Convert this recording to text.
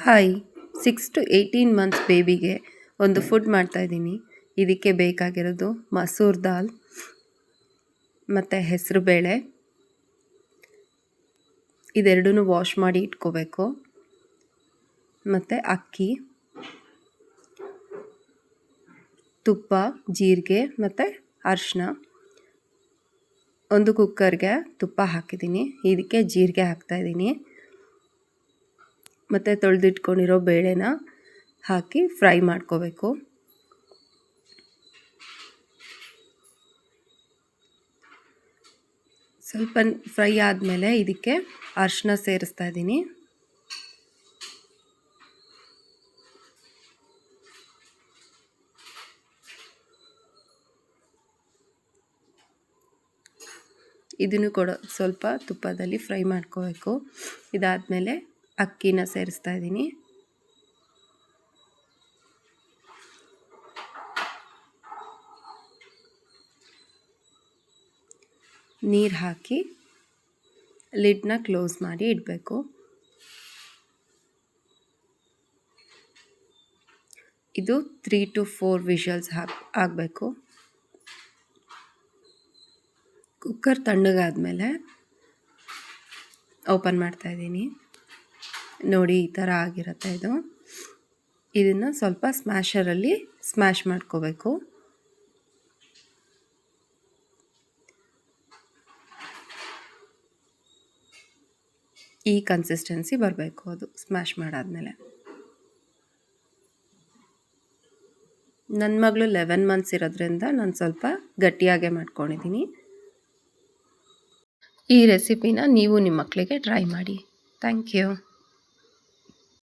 Hi 6 to 18 months ಬೇಬಿಗೆ ಒಂದು food ಮಾಡ್ತಾಯಿದ್ದೀನಿ. ಇದಕ್ಕೆ ಬೇಕಾಗಿರೋದು ಮಸೂರ್ ದಾಲ್ ಮತ್ತು ಹೆಸರು ಬೇಳೆ, ಇದೆರಡೂ ವಾಶ್ ಮಾಡಿ ಇಟ್ಕೋಬೇಕು. ಮತ್ತು ಅಕ್ಕಿ, ತುಪ್ಪ, ಜೀರಿಗೆ ಮತ್ತು ಅರಿಶಿನ. ಒಂದು ಕುಕ್ಕರ್ಗೆ ತುಪ್ಪ ಹಾಕಿದ್ದೀನಿ, ಇದಕ್ಕೆ ಜೀರಿಗೆ ಹಾಕ್ತಾಯಿದ್ದೀನಿ. ಮತ್ತು ತೊಳೆದಿಟ್ಕೊಂಡಿರೋ ಬೇಳೆನ ಹಾಕಿ ಫ್ರೈ ಮಾಡ್ಕೋಬೇಕು. ಸ್ವಲ್ಪ ಫ್ರೈ ಆದಮೇಲೆ ಇದಕ್ಕೆ ಅರಿಶಿನ ಸೇರಿಸ್ತಾ ಇದ್ದೀನಿ. ಇದನ್ನು ಕೂಡ ಸ್ವಲ್ಪ ತುಪ್ಪದಲ್ಲಿ ಫ್ರೈ ಮಾಡ್ಕೋಬೇಕು. ಇದಾದಮೇಲೆ ಅಕ್ಕಿನ ಸೇರಿಸ್ತಾ ಇದ್ದೀನಿ. ನೀರು ಹಾಕಿ ಲಿಡ್ನ ಕ್ಲೋಸ್ ಮಾಡಿ ಇಡಬೇಕು. ಇದು 3 to 4 ವಿಷಲ್ಸ್ ಆಗಬೇಕು. ಕುಕ್ಕರ್ ತಣ್ಣಗಾದ್ಮೇಲೆ ಓಪನ್ ಮಾಡ್ತಾಯಿದ್ದೀನಿ. ನೋಡಿ, ಈ ಥರ ಆಗಿರುತ್ತೆ ಇದು. ಇದನ್ನು ಸ್ವಲ್ಪ ಸ್ಮ್ಯಾಶರಲ್ಲಿ ಸ್ಮ್ಯಾಶ್ ಮಾಡ್ಕೋಬೇಕು. ಈ ಕನ್ಸಿಸ್ಟೆನ್ಸಿ ಬರಬೇಕು ಅದು ಸ್ಮ್ಯಾಶ್ ಮಾಡಾದಮೇಲೆ. ನನ್ನ ಮಗಳು 11 ಮಂತ್ಸ್ ಇರೋದ್ರಿಂದ ನಾನು ಸ್ವಲ್ಪ ಗಟ್ಟಿಯಾಗೆ ಮಾಡ್ಕೊಂಡಿದ್ದೀನಿ. ಈ ರೆಸಿಪಿನ ನೀವು ನಿಮ್ಮ ಮಕ್ಕಳಿಗೆ ಟ್ರೈ ಮಾಡಿ. Thank you.